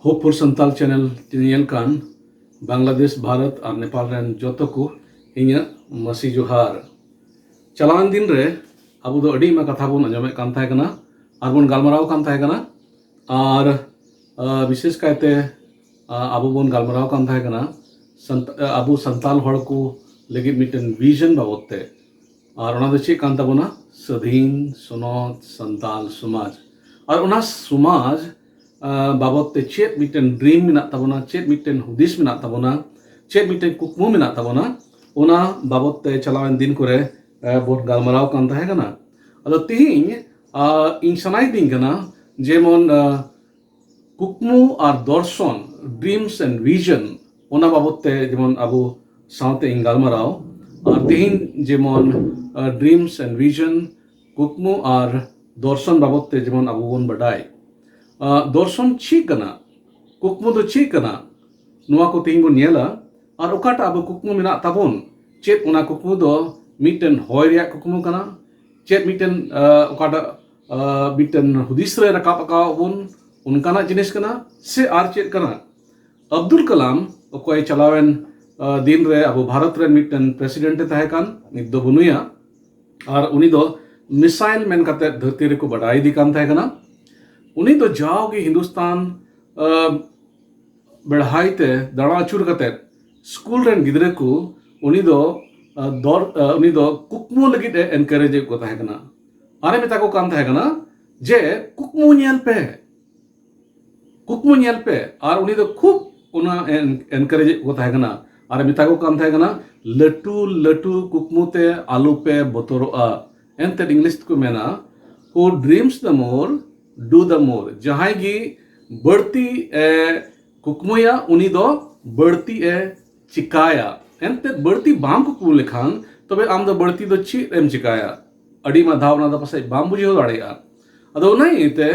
Hopeful Santal channel nyel kan Bangladesh Bharat और Nepal rain जोतो को इन्या मसी जोहार चलान दिन रे अबु दो अडी मा कथा बोन अंजमे कान थाय कना आर बोन गालमराव कान थाय कना और विशेष कायते अबु बोन गालमराव कान थाय कना अबु संताल हड़ को लेकिन मिटन विजन बाबते और ओना दो चे कान ताबोना स्वाधीन सनद संताल समाज और ओना समाज बाबते चेत मिटन ड्रीम मिना ताबोना चेत मिटन हुदिस मिना ताबोना चेत मिटन कुकमु मिना ताबोना ओना बाबते चलावन दिन करे बोन गालमराव कान थाय कना अदो तिहिं इन सनाय दिन कना जेमन कुकमु और दर्शन ड्रीम्स एंड विजन ओना बाबते जेमन अबु सावते इन गालमराव और तिहिं जेमन ड्रीम्स एंड विजन कुकमु और दर्शन बाबते जेमन अबु बोन बडाय दर्शन ची कना कुकमु दो ची कना नुआ को तिहिं बोन नेला और ओकाटा अबु कुकमु मिना ताबोन चेत ओना कुकमु दो मिटन होय रिया कुकमु कना चेत मिटन ओकाटा मिटन हुदिस रे रकाब अकाबोन उनकाना जिनिस कना से आर चेत कना अब्दुल कलाम ओकोय चलावेन दिन रे अबु भारत रे मिटन प्रेसिडेंट ताहे कान नित दो बनुया और उनी दो मिसाइल मेन कते धरती रे को बडाई दी कान ताहे कना उनी तो जाओगे हिंदुस्तान बढ़ाईते दाड़ा अचूर कते स्कूल रेन गिदरे को उनी दो कुकमु लगित एनकरेज को ताहे कना आरे मेता को कान ताहे कना जे कुकमु ᱧᱮᱞ पे और उनी दो खूब उना एनकरेज को ताहे कना आरे मेता को कान ताहे कना लटू लटू कुकमु ते आलू पे बतरोआ एंते इंग्लिश को मेना who dreams the more do the more जहां गी बढ़ती कुकमुया उनी दो बढ़ती चिकाया एंते बढ़ती बाम कुकमु लेखान तबे आम दो बढ़ती दो ची एम चिकाया अडी मा धावना दो पसे बाम बुझियो दाड़ेया अदो नहीं ते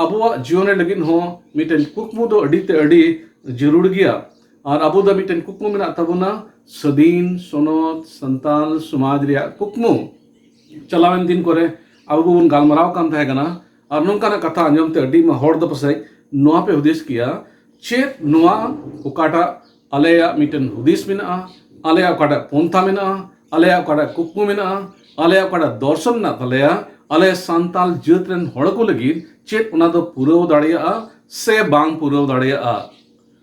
अबुआ जीवन लगिन हो मिटन कुकमु दो अडी ते अडी जरूर गया और अबु दो मिटन कुकमु मिना तबुना स्वाधीन सनद संताल समाज रिया कुकमु चलावन दिन करे अबु बुन गालमराव कान थाहे कना और नोंकाना कथा अंजमते अडी मा हर दो पसे नोआ पे हुदिस किया चेत नोआ ओकाटा आलेया मिटन हुदिस मिना आलेया ओकाटा पोंथा मिना आलेया ओकाटा कुकमु मिना आलेया ओकाटा दर्शन ना तलेया आले संताल जात रेन हड़ को लगी चेत ओना दो पुराव दाड़िया से बांग पुराव दाड़िया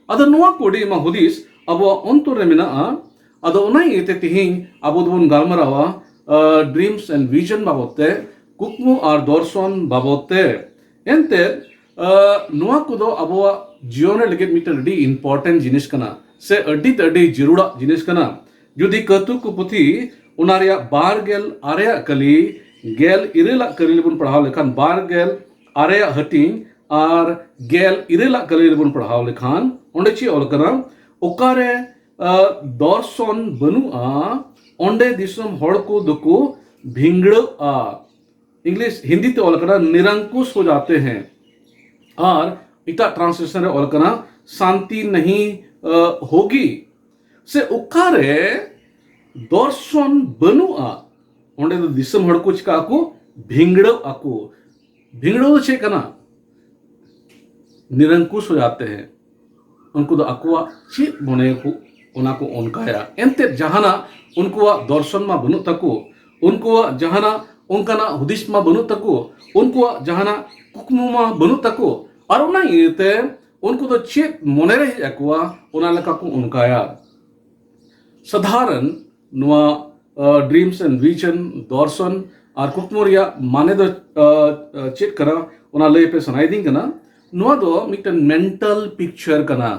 अदो नोआ कोडी मा हुदिस अबो अंतर रे मिना अदो ओना इते तिहिं अबो दोन गालमरावा ड्रीम्स एंड विजन बाबते कुकमु और दर्शन बाबते एंते नोआ कुदो अबुआ जीवन लगे मिटन अडी इम्पोर्टेंट जिनिस कना से अडी अडी जरूरा जिनिस कना जुदी कतु को पुथी उनारिया बार गेल आरेया कली गेल इरेला कली बुन पढ़ाव लेखान बार गेल आरेया हटिंग और गेल इरेला कली बुन पढ़ाव लेखान ओंडे ची ऑल कना ओकारे दर्शन बनुआ ओंडे दिसम हड़ को दुको भिंगड़ इंग्लिश हिंदी ते ऑल कना निरंकुश हो जाते हैं और इटा ट्रांसलेशन ऑल कना शांति नहीं होगी से उकारे दर्शन बनुआ ओंडे दो दिसम हड़ को चिका को भिंगड़ो आको भिंगड़ो छे कना निरंकुश हो जाते हैं उनको दो अकुआ ची बने को उना को उनकाया एंते जहाना उनको दर्शन मा बनु तको उनको जहाना उनकाना हुदिस मा बनु तको उनको जहाना कुकमु मा बनु तको और उना इते उनको तो चेत मने रे अकुआ उना लका को उनकाया साधारण नुआ ड्रीम्स एंड विजन दर्शन और कुकमु रिया माने दो चेत करा उना ले पे सनाई दिन कना नुआ दो मिटन मेंटल पिक्चर कना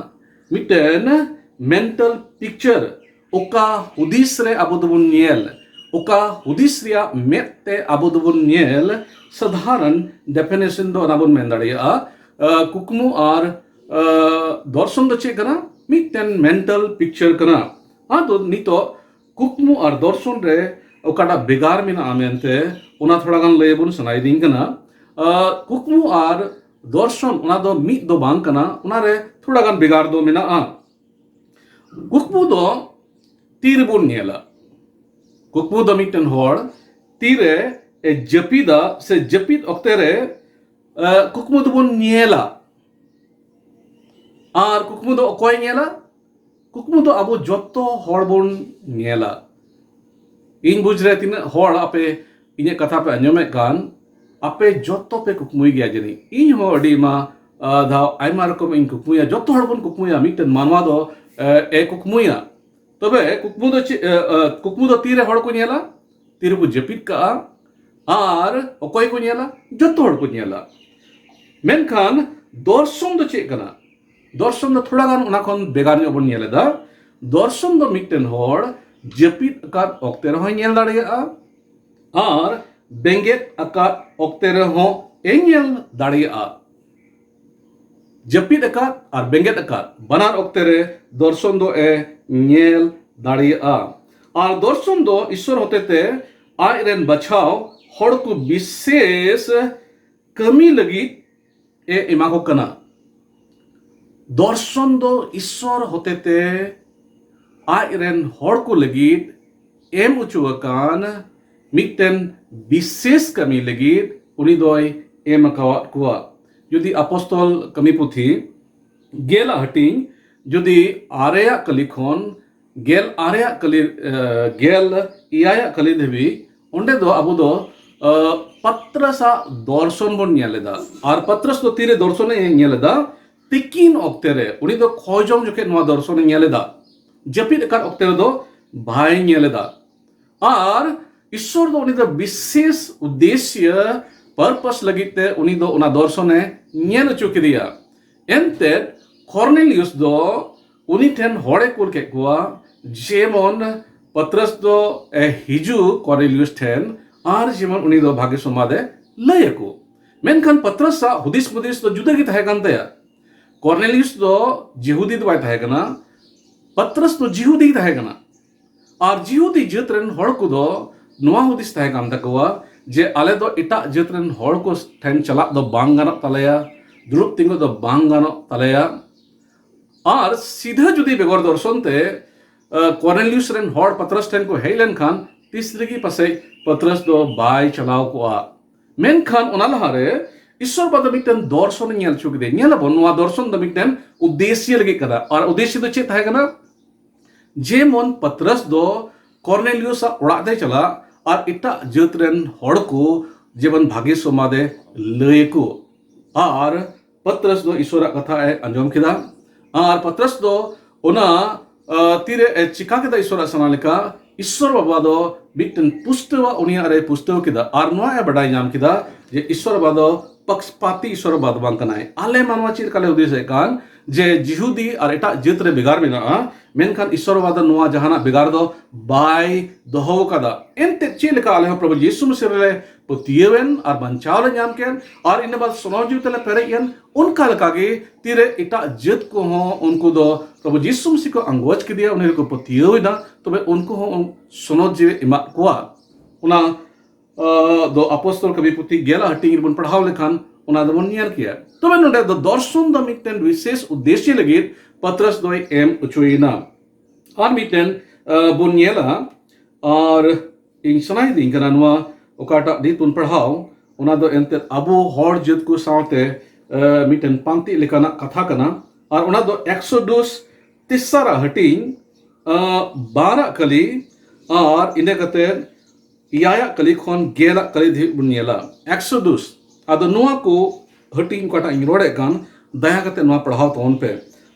मिटन मेंटल पिक्चर ओका हुदिस रे अबो दोबुन नेल ओका हुदिस रिया मेते अबो दोबुन नेल साधारण डेफिनेशन दो नाबुन मेन दाड़िया कुकमु और दर्शन दो चे कना मिटन मेंटल पिक्चर कना दो नितो कुकमु और दर्शन रे ओकाटा बेगार मिना आमेनते उना थोड़ा गान लेबुन सनाई दिन कना कुकमु और दर्शन उना दो मिट दो बांग कना उना रे थोड़ा गान बेगार दो मिना कुकमु दो तीर बुन नेला कुकमु दो मिटन हड़ तीरे जपीदा से जपीद अक्ते रे कुकमु दो बुन नेला Ar kukmu do okoy nyela? Kukmu do abo joto hor bon nyela. In bujre tina hor ape inya katha pe anyomek kan ape joto pe kukmui gya jani. In ho adi ma da aima rokom in kukmuya joto hor bon kukmuya miten manwa do e kukmuya. Tobe kukmu do tire hor ko nyela? Tire ko japit ka ar okoy ko nyela? Joto hor ko nyela. Menkan dorson do chek kana? Dorson do thoda gan ona khon begar nyok bon nyela da. Dorson do miten hor japit akat okte rehon nyel dareya ar benget akat okte rehon nyel dareya. Japit akat ar benget akat banar okte re dorson do nyel dareya. Ar dorson do Ishwar hotete aj ren bachaw hor ko bishes kami lagi ema ko kana. Dorson do Ishwar hotete aj ren hor ko lagid em uchu akan mitten bishes kami lagid uni doy em akawat kuwa. Jodi apostol kami puthi gela hating jodi areya kali khon gel areya kali gel iyaya kali debi onde do abu do patrasa dorson bon nyeleda ar patras do tire dorson e nyeleda tikin oktere uni do khojom joke noa dorson e nyeleda japit kar oktere do bhai nyeleda ar Ishwar do uni do bishes uddeshya purpose lagite uni do ona dorson e nyel chukidia ented Cornelius do uni ten hore kul ke kuwa jemon patras do hiju Cornelius ten ar jemon uni do bhage somade layako menkan patras sa hudis mudis do juda gi tahe kan taya Cornelius do Jehudi do bai tahe kana patras do Jehudi tahe kana ar Jehudi jatren hor ko do noa hudis tahe kan takuwa je ale do ita jatren hor ko ten chalak do bang ganok talaya drup tingo do bang ganok talaya ar सीधा जुदी बेगर दर्शन ते Cornelius ren hor patras ten ko heilen khan tisrigi pase patras do bai chalao ko a menkan ona lahare Ishwar bada miten dorson nyel chuk de nyela bonwa dorson do miten uddeshya lagi kada ar uddeshya do che tahe kana jemon patras do Cornelius a ora de chala ar ita jatren hor ko jeban bhage somade leko ar patras do Ishwar katha anjom kida ar patras do ona tire chika keda Ishwar sanalika Ishwar baba do mitten pustawa unia are pustaw keda ar noa badai nyam keda je Ishwar baba do pakspati Ishwar baba bang kanai ale manwa chir kale udeshe kan je Jehudi ar eta jatre begar mena menkan Ishwar baba noa jahana begar do bai doho kada ente chilka ale prabhu Yesu mesirele putiewen ar banchaw nyam ken ar ine bad sonaw jitele pereyen unka lakage tire eta jat ko ho unko do prabhu Yesu mesih ko angoj ke dia unhe ko putiewen tobe unko ho sonaw jive ima kwa una do apostol kabi puti gela hating bun padhaw lekhan una do nyel kiya tobe nonde do dorson do mitten vishesh uddeshya lagit patras do em uchuina ar mitten bun nyela ar ing sanai ding kana noa okata di tun padhaw ona do ente abu hor jat ko saute mitten panti lekana katha kana ar ona do Exodus tisara hating 12 kali ar ine kate iyaya kali khon gela kali dhi bunyela Exodus ado noa ko hating kata ing rode kan daya kate noa padhaw ton pe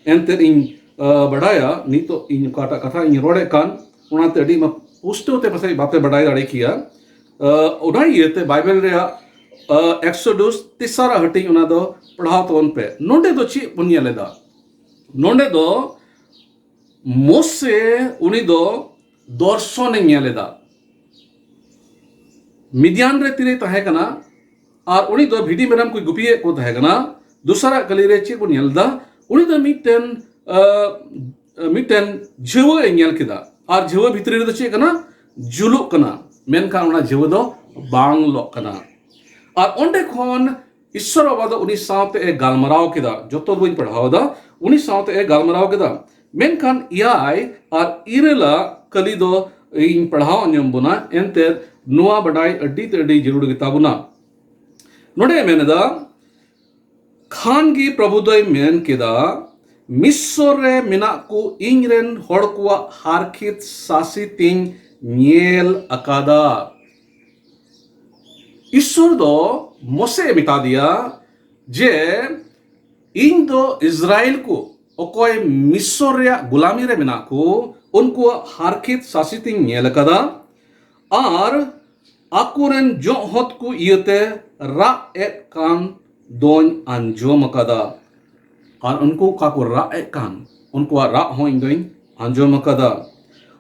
ente ing badaya nito ing kata katha ing rode kan onate adi ma pusto te pasai bape badai dare kiya ona yete Bible rea Exodus tisara hating ona do padhaw ton pe nonde do chi bunyele da nonde do Mose uni do dorson nyele da Midian re tire tahe kana ar uni do bhidi meram koi gupiye ko tahe kana dusara kali re chi ko nyelda uni do mitten jhewa nyel kida ar jhewa bhitri re do chi kana juluk kana menkan ona jhewa do bang lok kana ar onde khon Ishwar baba do uni saute galmarao kida joto boin padhaw da uni saute galmarao kida menkan iyai ar irela kali do ing padhaw anyam buna ente noa badai addi te addi jarur gita buna node meneda khan gi prabhu doy men keda मिस्र रे मेना को इंग्रेन हड़ को हारखित सासितिंग nyel akada ईश्वर दो मोसे मिता दिया जे इन दो इज़राइल को ओकोय मिस्र रे गुलामी रे मेना को उनको हारखित सासितिंग nyel akada और आकुरन जो हत को इयते रा एक कान दोन अंजोम akada और उनको काको रा एक कान उनको रा होइंग दोइन अंजोम akada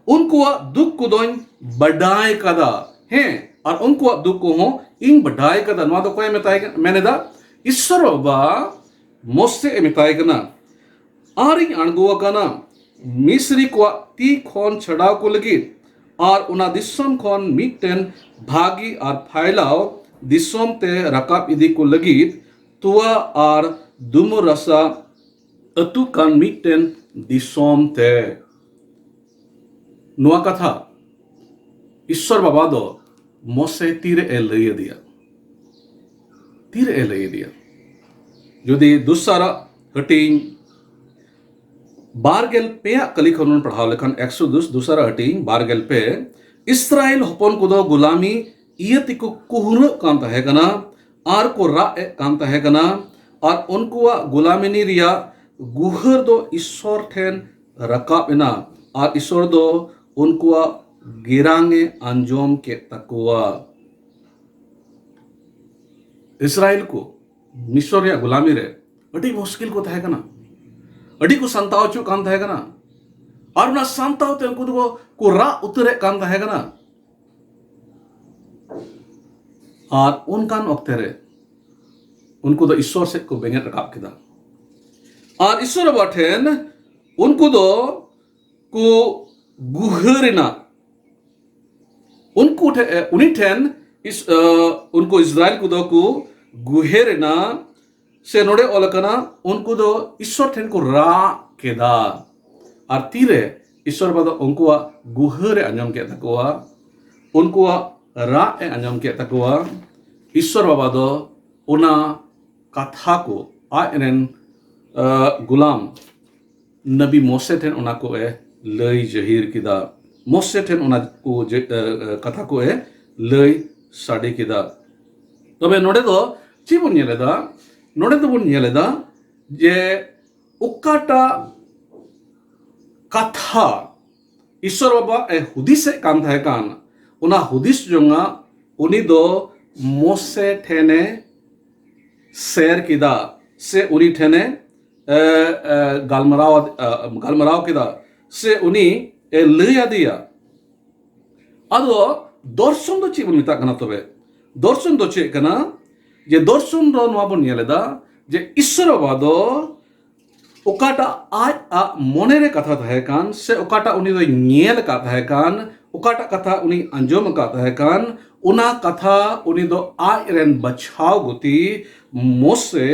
उनको दुख को दोइन बड़ाई कदा हैं और उनको दुख को हो इन बड़ाई कदा नवा तो कोई मिताएगा मैंने दा ईश्वर बा मोसे मिताएगा और इन अणगुआ कना मिस्री को ती खोन छड़ाव को लगी और उना दिसम खोन मिटन भागी और फैलाव दिसम ते रकाब इदी को लगी तुआ और दुमु रसा अतु कान मिटन दिसम ते नुआ कथा ईश्वर बाबा दो मोसे तीरे ए लय दिया जुदी दुसरा हटिंग बारगेल पे कली खनन पढ़ाव लेखन 110 दूसरा हटिंग बारगेल पे इस्राएल हपन को दो गुलामी इयति को कुहर कान तहे कना आर को रा ए कान तहे कना और उनको गुलामी नि रिया गुहर दो ईश्वर ठेन रकाब इना और ईश्वर दो उनको गिरांगे अंजोम के तकुआ इस्राएल को मिस्र या गुलामी रे अड़ी मुश्किल को तहे कना अड़ी को संताव चो कान तहे कना और ना संताव ते उनको को रा उतरे कान तहे कना और उनकान वक्ते रे उनको तो ईश्वर से को बेंगे रकाब किदा और ईश्वर बाठेन उनको दो को गुहरिना उनको उन्हीं ठेन इस उनको इज़राइल को दो को गुहरिना से नोड़े ओलकना उनको दो ईश्वर ठेन को रा केदा और तीरे ईश्वर बादो उनको गुहरे अंजम के तकुआ उनको रा ए अंजम के तकुआ ईश्वर बाबा दो उना कथा को आयरन गुलाम नबी मोसे ठेन उना को लय जहीर किदा मोसे ठेन उना को कथा को लय साड़ी किदा तबे नोडे दो ची बन नेलेदा नोडे तो बन नेलेदा जे उकाटा कथा ईश्वर बाबा हुदिस कान थाहे कान उना हुदिस जोंगा उनी दो मोसे ठेने शेयर किदा से उनी ठेने गालमराव किदा से उनी लय दिया अदो दर्शन दो चेक मिता कना तबे दर्शन दो चेक कना जे दर्शन दो नवा बन नेलेदा जे ईश्वर बाबा दो ओकाटा आज आ मने रे कथा थाहे कान से ओकाटा उनी दो नेल का थाहे कान ओकाटा कथा उनी अंजम का थाहे कान उना कथा उनी दो आज रेन बचाव गुती मोसे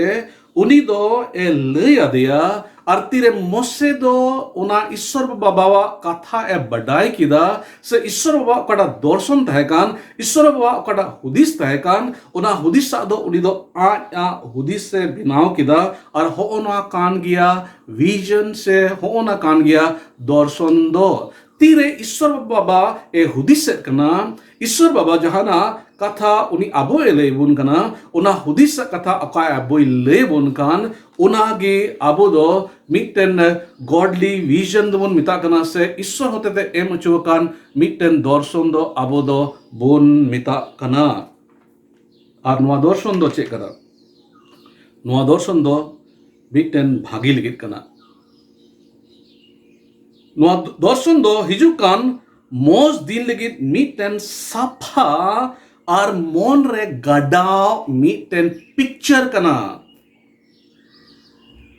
उनी दो लय दिया और तीरे मोसे दो उना ईश्वर बाबा कथा बड़ाई किदा से ईश्वर बाबा कटा दर्शन तहकान ईश्वर बाबा कटा हुदिस तहकान उना हुदिस दो उनी दो आ हुदिस से बिनाव किदा और होना कान गया विजन से होना कान गया दर्शन दो तीरे ईश्वर बाबा हुदिस कना ईश्वर बाबा जहाना कथा उनी अबो लय बुन कना उना हुदिस कथा अका अबो लय बुन कान उनागे अबो दो मिटन गॉडली विजन दोन मिता कना से ईश्वर होते ते एम चो कान मिटन दर्शन दो अबो दो बोन मिता कना और नवा दर्शन दो चेक करा नवा दर्शन दो मिटन भागी लगित कना नवा दर्शन दो हिजु कान मोज दिन लगित मिटन साफा और मन रे गडाव मिटन पिक्चर कना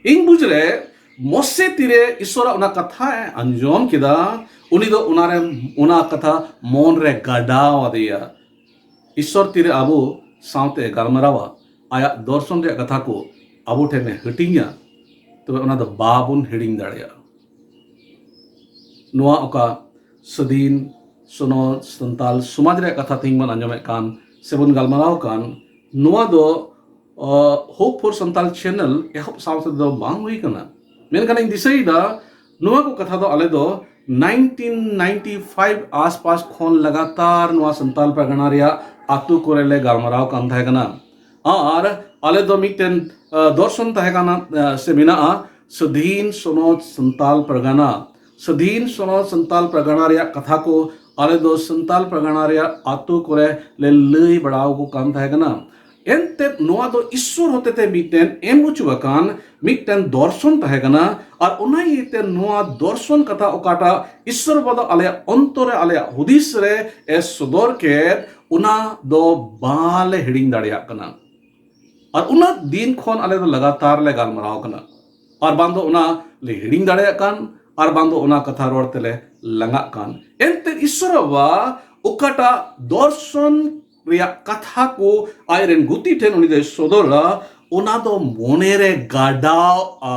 इन बुझरे मोसे तीरे ईश्वर उना कथा अंजम किदा उनी दो उना कथा मन रे गडाव दिया ईश्वर तीरे आबो सावते गालमरावा आया दर्शन रे कथा को आबो ठेने हटिंगा तो उना दो बाबुन हिडिंग दाड़िया नुआ ओका सदीन सुनो संताल समाज रे कथा थिंग मन अंजम कान सेबुन गालमराव कान नुआ दो होप फॉर संताल चैनल एहब सावते दो बांग हुई कना मेनखान इन दिसईदा नुआ को कथा दो आले दो 1995 आसपास खोन लगातार नुआ संताल परगना रिया आतु कोरेले गालमाराव कान थाहे कना और आले दो मिटन दर्शन थाहे कना से बिना सधीन सोनोत संताल परगना सधीन सोनोत संताल परगना रिया कथा को आले दो संताल परगना रिया आतु कोरे ले लई बड़ाव को कान थाहे कना एंते नोआ दो ईश्वर होते थे मिटन एम उचुवाकान मिटन दर्शन थाहे कना और उना इते नोआ दर्शन कथा ओकाटा ईश्वर बदो आले अंतरे आले हुदिस रे ए सदर के उना दो बाले हिडिंग दाड़िया कना और उना दिन खोन आले दो लगातार ले गालमाराव कना और बांदो उना ले हिडिंग दाड़िया कान और बांदो उना कथा रोड तेले लंगा कान एंते ईश्वर वा ओकाटा दर्शन रिया कथा को आयरन गुती ठेन उनी दे सदरा उना दो मोनेरे गाडाव आ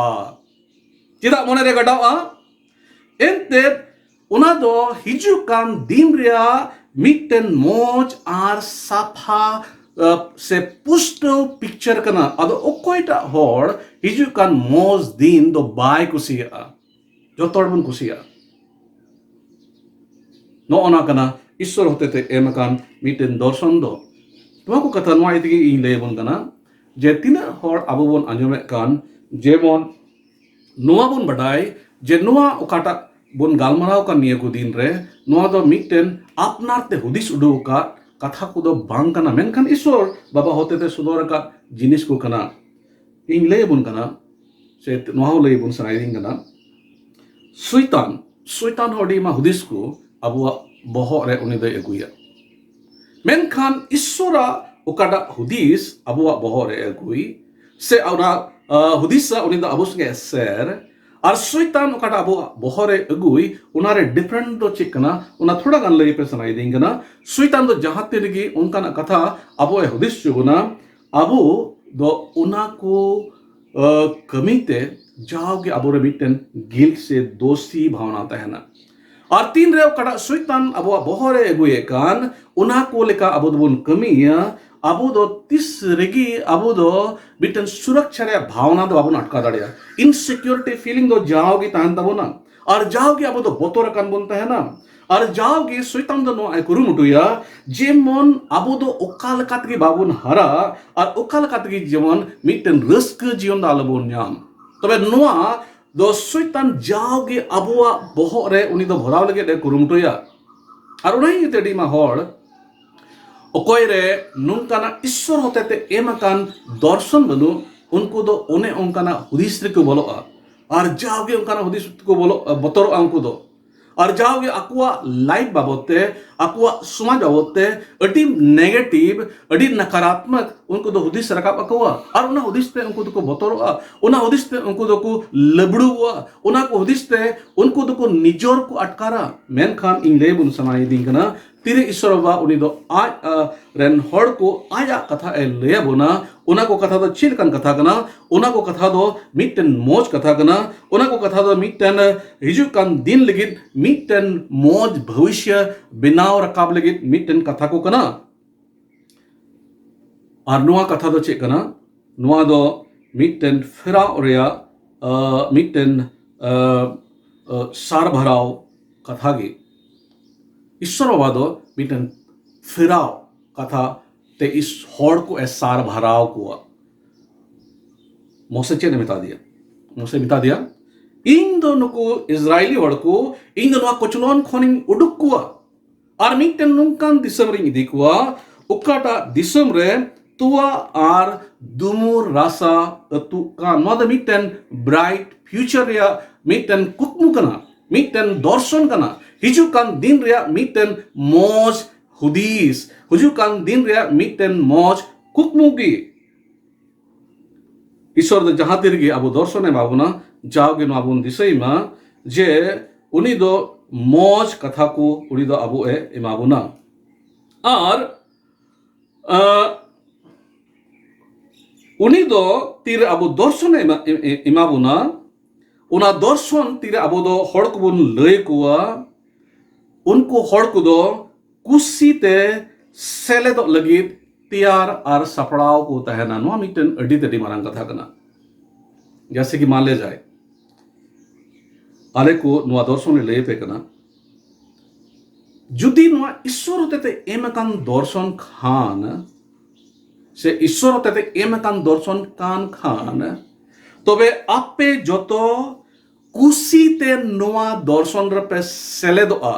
चिदा मोनेरे गाडाव आ एंते उना दो हिजु कान दिन रिया मिटन मोज आर साफा से पुष्टो पिक्चर कना अदो ओकोइटा होड़ हिजु कान मोज दिन दो बाय कुसिया जो तोड़बन कुसिया नो ओना कना ईश्वर होते थे एमकान मिटन दर्शन दो नोआ को कथा नोआ इतगी इन लेबन कना जे तिना होड़ अबो बोन आंजमे कान जेमन नोआ बोन बडाय जे नोआ ओकाटा बोन गालमाराव का निये को दिन रे नोआ दो मिटन अपनार ते हुदिस उडो का कथा को दो बांग कना मेनखान ईश्वर बाबा होते थे सुदोर का जिनिस को कना इन लेबन कना से नोआ लेबन सनाइदिन कना सुइतान होडी मा हुदिस को अबुआ बोहो रे उनी दे एगुया मेनखान ईश्वरा ओकाटा हुदिस अबुआ बोहो रे एगुई से औना हुदिस उनी दा अबु संगे सेर और सुइतान ओकाटा अबुआ बोहो रे एगुई उनारे डिफरेंट दो चिकना उना थोड़ा गान लई पे सनाई देंगना सुइतान दो जहां तेगी उनका ना कथा अबु हुदिस चुगुना अबु दो उना को कमीते जाओगे अबु रे मिटन गिल्ट से दोषी भावना तहना और तीन रे कड़ा सुइतान अबो बोहरे एगुए कान उना को लेका अबो दोबन कमिया अबो दो तिस रेगी अबो दो बिटन सुरक्षा रे भावना दो अबो अटका दाड़िया इनसिक्योरिटी फीलिंग दो जाओगी तान तबोना और जाओगी अबो दो बोतोर कान बोनता है ना और जाओगी सुइतान दो नो कुरु मुटुया जेमन अबो दो ओकाल कातगी बाबुन हरा और ओकाल कातगी जेमन मिटन रिस्क जीवन दा अलबोन नाम तबे नोआ दो सुइतान जाओगे अबुआ बोहो रे उनी दो भराव लगे दे कुरुमुटुया और उनाई तेडी मा होड़ ओकोय रे नुनकाना ईश्वर होते ते एमकान दर्शन बनु उनको दो ओने उनकाना हुदिस रे को बोलोआ और जाओगे उनकाना हुदिस को बोलो बतरो उनको दो और जाओगे अकुआ लाइफ बाबते अकुआ समाज बाबते अडी नेगेटिव अडी नकारात्मक उनको दो हुदिस रकाब अकुआ और उना हुदिस ते उनको दो को बतरोआ उना हुदिस ते उनको दो को लबड़ुआ उना को हुदिस ते उनको दो को निजोर को अटकारा मेनखान इन लेबुन समाई दिंगना तिरे ईश्वर बा उनी दो आज रेन होड़ को आया कथा ए लेया बोना उना को कथा दो चिलकन कथा कना उना को कथा दो मिटन मोज कथा कना उना को कथा दो मिटन हिजु कान दिन लगित मिटन मोज भविष्य बिनाव रकाब लगित मिटन कथा को कना और नुआ कथा दो चेक कना नुआ दो मिटन फिरा रेया मिटन सार भराव कथा गी ईश्वर वादो मिटन फिराव कथा ते इस होड़ को ए सार भराव को मोसे चे ने मिता दिया इन दोनों को इजराइली होड़ को इन दोनों कोचलोन खोनिंग उडुक को और मिटन नुंकान दिसम रिंग दी को उकाटा दिसम रे तुआ आर दुमुर रासा अतु का नोद मिटन ब्राइट फ्यूचर या मिटन कुकमु कना मिटन दर्शन कना हिजुकान दिन रिया मिटन मोज हुदिस हिजुकान दिन रिया मिटन मोज कुकमुगी ईश्वर दो जहां तिरगी अबो दर्शन बाबुना जाओगे नाबुन दिसईमा जे उनी दो मोज कथा को उनी दो अबो ए इमाबुना और उनी दो तिर अबो दर्शन इमाबुना उना दर्शन तिर अबो दो होड़ को बुन लय कुआ उनको होड़ को दो कुसी ते सेले दो लगित तैयार और सपड़ाव को तहना नो मिटन अडी तडी मारंग कथा कना जैसे कि मान ले जाए आले को नुआ दर्शन लय पे कना जुदी नुआ ईश्वर होते एमकान दर्शन खान से ईश्वर होते एमकान दर्शन कान खान तबे आपे जोतो कुसीते नुआ दर्शन रे पे सेलेदोआ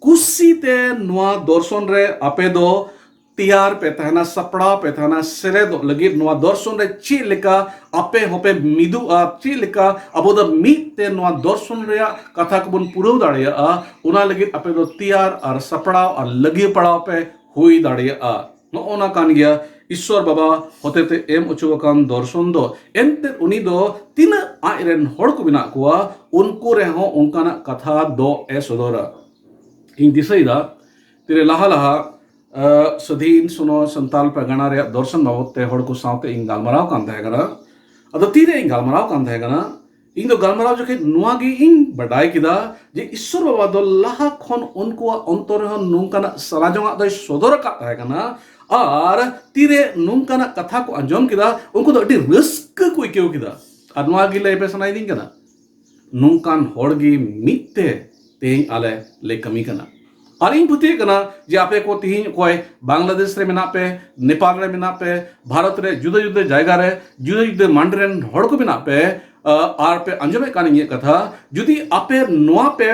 कुसीते नुआ दर्शन रे आपे दो तैयार पे तहना सपड़ा पे तहना सेलेदो लगी नुआ दर्शन रे ची लेका आपे होपे मिदुआ ची लेका अबो द मीते नुआ दर्शन रे कथा को बन पुरौ दाड़िया उना लगी आपे दो तैयार और सपड़ा और लगी पड़ाव पे हुई दाड़िया नो ओना कान गया ईश्वर बाबा होते ते एम उचुकान दर्शन दो एंते उनी दो तीन आयरन हड़ को बिना कुआ उनको रे हो उनकाना कथा दो ए सदोरा इन दिसैदा तेरे लहा लहा सधीन सुनो संताल पगना रे दर्शन बाबते हड़ को सावते इन गालमराव कान थायगना अदो तीरे इन गालमराव कान थायगना इन दो गालमराव जोके नुआगी इन बडाय किदा जे ईश्वर बाबा दो लहा खन उनको अंतर हो नुंकाना सराजोंगा दो सदोर का थायगना और तीरे नुंकाना कथा को अंजम किदा उनको तो अति रिस्क को इकेव किदा और नुआ गिले पे सनाई दिन कना नुंकान होड़गी मिते तें आले ले कमी कना और इन पुती कना जे आपे को तिहिं कोय बांग्लादेश रे मेना पे नेपाल रे मेना पे भारत रे जुदे जुदे जायगा रे जुदे जुदे मांडरेन होड़ को मेना पे आर पे अंजमे कान ये कथा जुदी आपे नुआ पे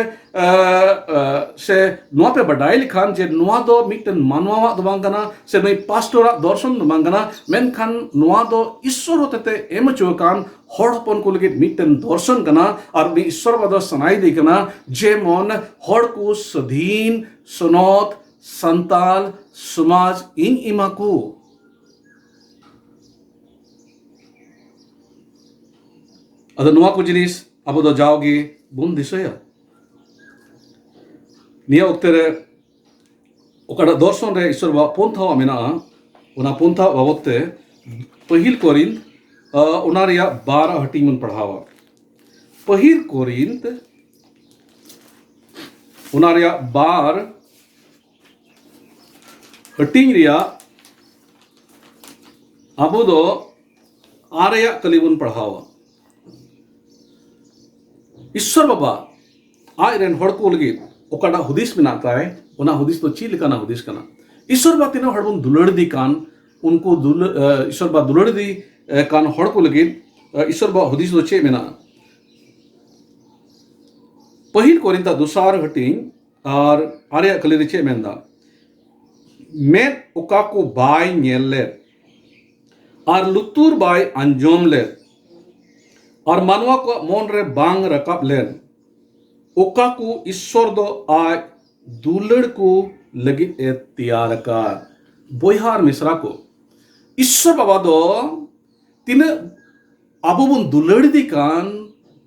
से नुआ पे बडाई लिखान जे नुआ दो मिटन मानवा दो बांगना से नई पास्टोरा दर्शन दो बांगना मेनखान नुआ दो ईश्वर होते एम चुकान हड़पन को लगे मिटन दर्शन कना और ईश्वर बद सनाई दे कना जे मन हड़ को सधीन सनौत संताल समाज इन इमा को अद नुआ को जिनिस अब दो जाओगे बुन दिसया निया उक्ते रे ओकाडा दर्शन रे ईश्वर बा पंथा मेना उना पंथा बाबते पहिल कोरिंथ उना रिया 12 हटिंग मन पढ़ावा पहिल कोरिंथ उना रिया 12 हटिंग रिया अब दो आरया कलीबुन पढ़ावा ईश्वर बाबा आय रेन हड़ को लगी ओकाडा हुदिस मेनाता है उना हुदिस तो ची लेकाना हुदिस कना ईश्वर बा तीना हड़ बन दुलड़ दी कान उनको ईश्वर बा दुलड़ दी कान हड़ को लगी ईश्वर बा हुदिस तो चे मेना पहिल कोरिंता दुसार हटिंग और आर्या कलिरी चे मेंदा मैं ओका को बाय नेल ले और लुतुर बाय अंजोम ले और मानवा को मन रे बांग रकाब लेन ओका को ईश्वर दो आज दुलड़ को लगी ए तैयार का बोहार मिश्रा को ईश्वर बाबा दो तीन आबो बन दुलड़ दी कान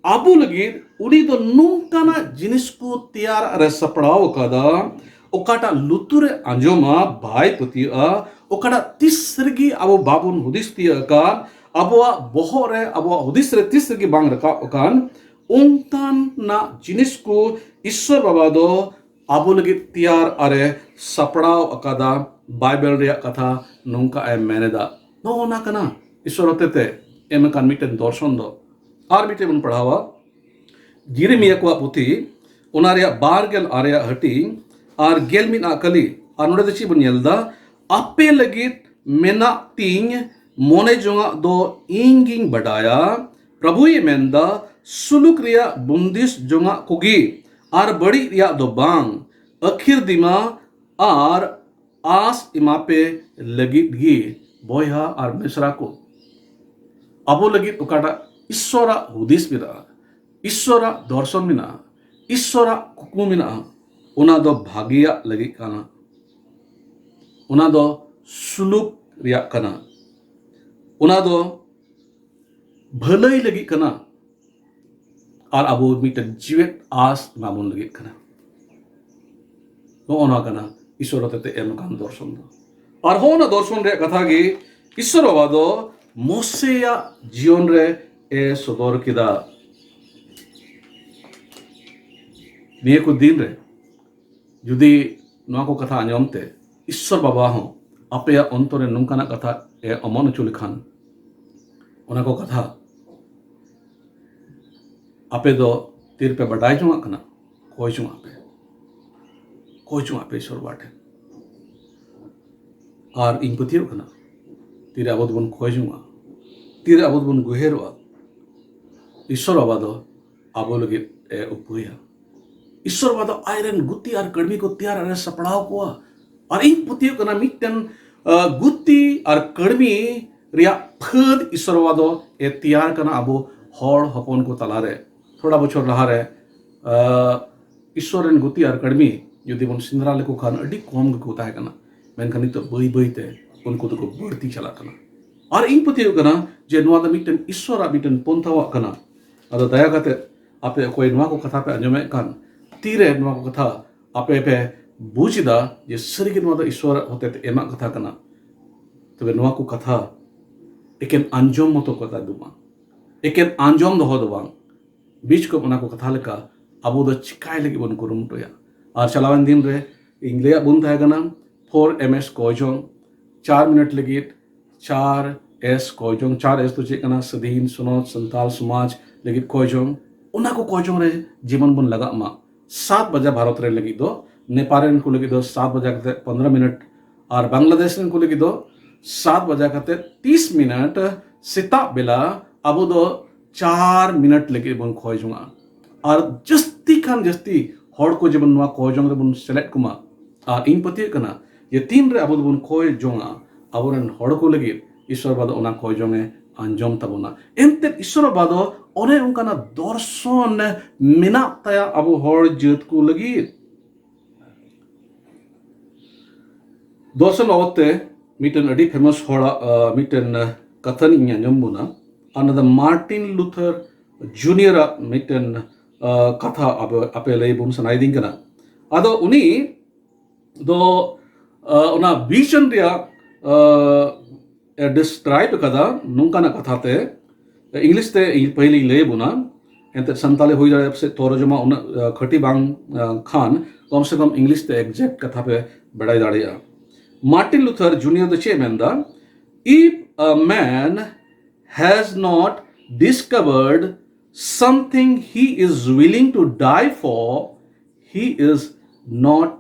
आबो लगी उड़ी दो नुंकाना जिनिस को तैयार रे सपड़ाव कदा ओकाटा लुतुरे अंजोमा भाई पतिया ओकाटा तिसरगी आबो बाबुन हुदिस तिया का अबुआ बोहरे अबुआ हुदिस रे तिसरगी बांग रका कान उंतान ना जिनिस को ईश्वर बाबा दो आबो लगी तैयार अरे सपड़ाव अकादा बाइबल रे कथा नुंका ए मेनेदा नो ना कना ईश्वर होते एम कान मिटन दर्शन दो आर मिटे बन पढ़ावा जिरेमिया को पुथी उना रे बारगेल आर्या हटी आर गेल मिना कली आर नोडे दची बन येलदा आपे लगी मेना तीन मोने जोंगा दो इंगिंग बडाया प्रभु ये मेंदा सुलुक रिया बुंदिस जोंगा कुगी आर बड़ी रिया दो बांग अखिर दिमा आर आस इमापे लगी गी बोया आर मिश्रा को अबो लगी उकाटा ईश्वरा हुदिस मिना ईश्वरा दर्शन मिना ईश्वरा कुकु मिना उना दो भागिया लगी काना उना दो सुलुक रिया काना उना दो भलाई लगी कना और अबो मिटन जीवित आस मामून लगी कना नो ओना कना ईश्वर होते एम कान दर्शन दो और हो ना दर्शन रे कथा गी ईश्वर बाबा दो मोसेया जीवन रे ए सदर किदा निये को दिन रे जुदी नवा को कथा आंजमते ईश्वर बाबा हो आपे अंतरे नुंकाना कथा ए अमन चुल खान उना को कथा आपे दो तिर पे बडाई चुंगा कना कोई चुंगा पे ईश्वर बाटे और इन पतियो कना तिर अब बन खोई चुंगा तिर अब बन गुहेरवा ईश्वर बाबा दो अब लगे उपुया ईश्वर बाबा दो आयरन गुत्ती और कड़मी को त्यार अरे सपड़ाव को और इन पतियो कना मिटन गुत्ती और कड़मी रिया फद ईश्वर बाबा दो त्यार कना अब हॉर हपन को तलारे थोड़ा बचर लहा रे ईश्वर गुत्ती और कड़मी जुदी बन सिंदरा लेको खान अड़ी कम को ताहे कना मेनखान नितो बई बई ते उनको तो को बढ़ती चला कना और इन पतियो कना जे नुआ दा मिटन ईश्वर मिटन पंथावा कना अदो दया कते आपे कोई नुआ को कथा पे अंजमे कान तीरे नुआ को कथा आपे पे बुझदा जे सरिगे नुआ दा ईश्वर होते ते एमा कथा कना तबे नुआ को कथा एकेन अंजम मतो कथा दुमा एकेन अंजम दो दो बांग बीच को उना को कथा लेका अबो दो चिकाय लगी बन कुरुमटोया और चलावन दिन रे इंग्लिया बुन थाहे कना 4ms कोजोंग 4 मिनट लगी 4s कोजोंग 4s तो चेक कना सदीन सुनो संताल समाज लगी कोजोंग उना को कोजोंग रे जीवन बन लगा मा 7 बजे भारत रे लगी दो नेपाल को लगी दो 7 बजे कते 15 मिनट और बांग्लादेश को लगी दो 7 बजे कते 30 मिनट सिता बेला अब दो 4 मिनट लगी बन खोजुंगा और जस्ती खान जस्ती हॉड को जब नुआ खोजोंग रे बन सेलेक्ट कुमा और इन पति कना ये तीन रे अब बन खोजोंगा अब रन हॉड को लगी ईश्वर बाद ओना खोजोंगे अंजम तबुना एंते ईश्वर बाद ओने उनका दर्शन मेना ताया अब हॉड जत को लगी दर्शन अवते मिटन अडी फेमस हॉड मिटन कथन इन्या जम्बुना another Martin Luther Junior mitten कथा अब अपे लय बुन सनाई दिन कना अदो उनी दो उना विजन रिया डिस्क्राइब कदा नुंका ना कथा ते इंग्लिश ते पहले लय बुना एंते संताले होई जाए से तोरजमा उन खटी बांग खान कम से कम इंग्लिश ते एग्जैक्ट कथा पे बड़ाई दाड़िया मार्टिन लूथर जूनियर द चेमेंदा if a man has not discovered something he is willing to die for, he is not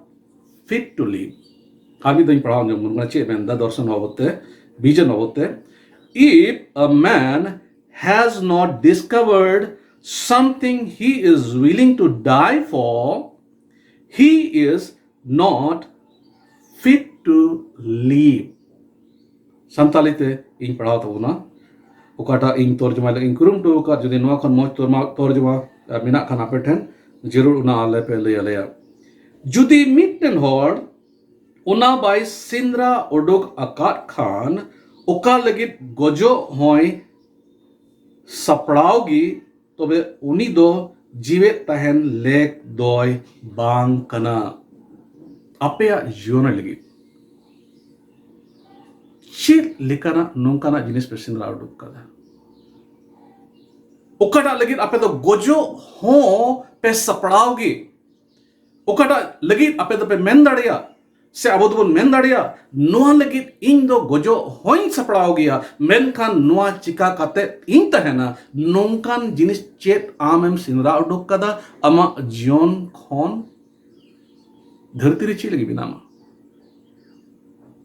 fit to live. आगे तो पढ़ा हूँ मुन्ना चाहिए मैं दर्शन होते विजन होते. If a man has not discovered something he is willing to die for, he is not fit to live. संतालिते इन पढ़ाओ तो ना उकाटा इन तर्जमा इन कुरुम तो उका जदि नोआ खन मोज तर्जमा मिना खान आपे ठेन जरूर उना आले पे ले आलेया जुदि मिटन हॉर उना बाय सिंद्रा ओडोक अकाट खान उका लगित गोजो होय सपड़ाओगी तबे उनी दो जीवे तहन लेक दोय बांग कना अपेया जीवन लगित चीट लिकाना नोंकाना जिनिस पे सिंद्रा उडुक कदा उकटा लगित आपे तो गोजो हो पे सपड़ाओगी उकटा लगित आपे तो पे मेन दाड़िया से अब तो मेन दाड़िया नोआ लगित इन दो गोजो होइन सपड़ाओगी मेन खान नोआ चिका काते इन तहना नोंकान जिनिस चेट आमेम सिंद्रा उडुक कदा अमा जियोन खोन धरती रे ची लगी बिनामा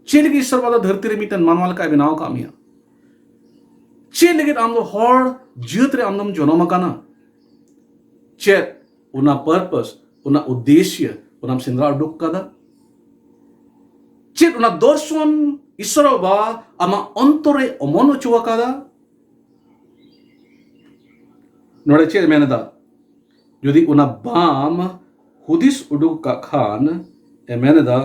चेल की ईश्वर वाला धरती रे मिटन मानवाल का बिनाव कामिया चेल लगित आम दो हॉर जीत रे आमदम जोनोमा काना चेत उना पर्पस उना उद्देश्य उना सिंद्रा उडुक कदा चेत उना दर्शन ईश्वर बा आमा अंतरे अमन चुवा कदा नोड़े चेत मेनदा यदि उना बाम हुदिस उडुक का खान ए मेनदा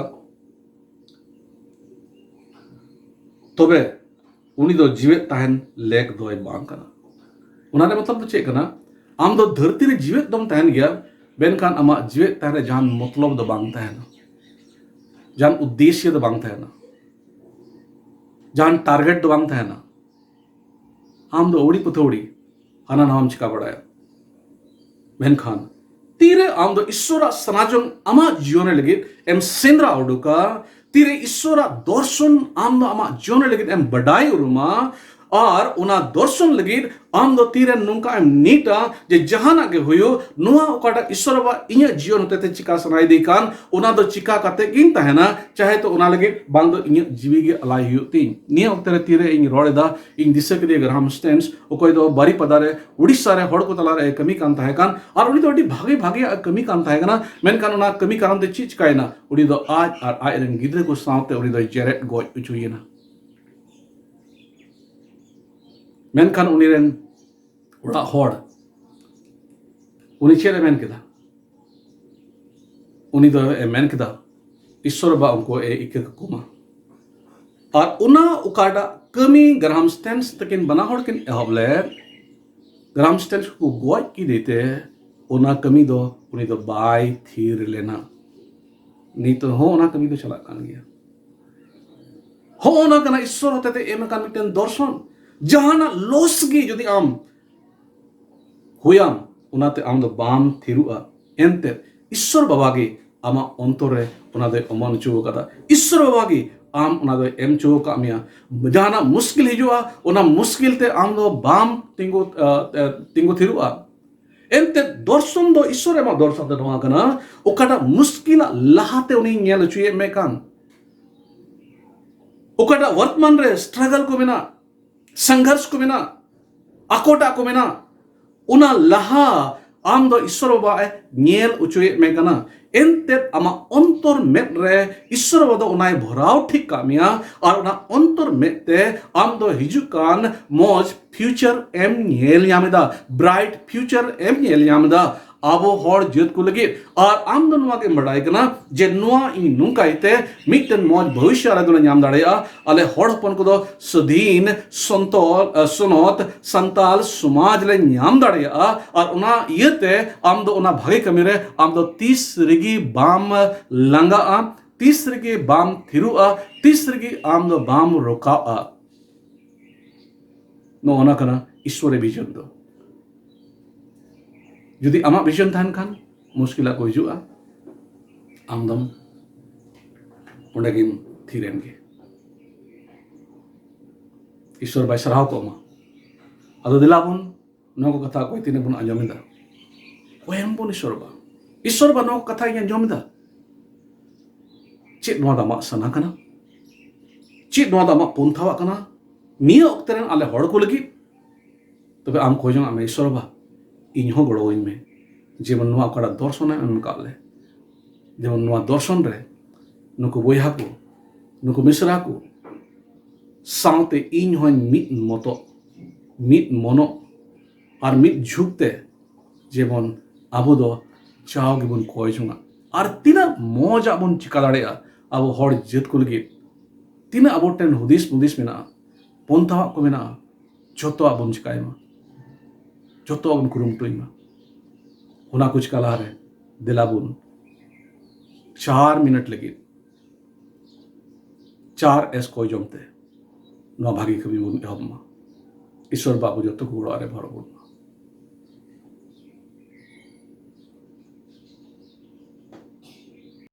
तबे उनी दो जीवित तहन लेक दोय बांग कना उना रे मतलब तो चेक कना आम दो धरती रे जीवित दम तहन गया बेन खान आमा जीवित तहन रे जान मतलब दो बांग तहन जान उद्देश्य दो बांग तहन जान टारगेट दो बांग तहन आम दो ओड़ी पुथोड़ी हाना नाम चिका बड़ाया बेन खान तीरे आम दो ईश्वरा सनाजन आमा जीवन लगे एम सेंद्रा उडुका तीरे ईश्वरा दर्शन आम दो आमा जीवन लगे एम बडाई उरुमा और उना दर्शन लगिद आम दो तीरे नुंका एम नीटा जे जहाना के हुयो नुआ ओकाटा ईश्वर बा इnya जीवन होते ते चिका सनाई दे कान उना दो चिका काते गिन तहना चाहे तो उना लगिद बांग दो इnya जीवी गे अलाई हुयो तीन निया ओक्तरे तीरे इन रोडेदा इन दिसे के ग्राम स्टैंड्स ओकोय दो बारी पदारे उड़ीसा रे हड़ को तलारे कमी कान ताहे कान और उनी दो अडी भागे भागे कमी कान ताहे काना मेन कान उना कमी कारण ते चिच कायना उनी दो आज और आय रन गिद्रे को सावते उनी दो जेरेट गोय उचुयना मेन कान उनी रन उड़ा हड़ उनी चेरे मेन केदा उनी दो मेन केदा ईश्वर बा उनको इके कुमा और उना उकाडा कमी ग्राम स्टैंड्स तकिन बना हड़ किन एहबले ग्राम स्टैंड्स को गोय की देते उना कमी दो उनी दो बाय थीर लेना नहीं तो हो उना कमी दो चला कान गया हो उना कना ईश्वर होते ते एम कान मिटन दर्शन जहाना लोसगी जदि आम हुयाम उनाते आम दो बाम थिरुआ एंते ईश्वर बाबागे आमा अंतरे उनादे अमन चो कदा ईश्वर बाबागे आम उनादे एम चो कामिया जहाना मुश्किल हिजुआ उना मुश्किल ते आम दो बाम तिंगो थिरुआ एंते दर्शन दो ईश्वर एमा दर्शन दे नवा कना ओकाटा मुश्किल लाहाते उनी नेल चुए मेकान ओकाटा वर्तमान रे स्ट्रगल को बिना संघर्ष को बिना अकोटा को बिना उना लहा आम दो ईश्वर बाबा नेल उचुए मेकाना एंते आमा अंतर मेट रे ईश्वर बाबा दो उनाय भराव ठीक कामिया और उना अंतर मेटे आम दो हिजुकान मौज फ्यूचर एम नेल यामेदा ब्राइट फ्यूचर एम नेल यामेदा आबो हर जेत को लगे और आम दो नुआ के बड़ाई कना जे नुआ इ नुकाइते मिटन मौज भविष्य रे दो नाम दाड़ेया अले हड़ हपन को दो सदीन संतोल सुनोत संताल समाज ले नाम दाड़ेया और उना इयते आम दो उना भागे कमिरे आम दो 30 रिगी बाम लंगा 30 रिगी बाम थिरुआ 30 रिगी आम दो बाम रोका नो ओना कना ईश्वरे विजन दो जुदी आमा विजन थान खान मुश्किल को हिजुआ आमदम उंडेगिम थीरेन गे ईश्वर बाय सराव को मा अदो दिलाबुन नको कथा कोई तिने बुन आंजमिदा ओएम बुन ईश्वर बा नको कथा इन आंजमिदा चेत नवा दामा सना कना चेत नवा दामा पंथावा कना निया ओक्तरेन आले हड़ को लगी तबे आम खोजों आम ईश्वर बा इन हो गड़ो इन में जेमन नुआ कड़ा दर्शन एम काले जेमन नुआ दर्शन रे नुको बोया को नुको मिश्रा को साउते इन हो मिट मतो मिट मनो और मिट झुकते जेमन आबो दो चाव गिबन कोय जुंगा और तिना मौज आबन चिका दाड़ेया आबो हड़ जेत को लगी तिना आबो टेन हुदिस मुदिस मेना पंथा को मेना जतो आबन चिकायमा जतो आबन कुरुमटुइमा उना कुछ कला रे दिलाबुन 4 मिनट लगी 4 एस कोई जमते नो भागी कभी बुन एहबमा ईश्वर बाबू जतो को गोड़ा रे भरबुन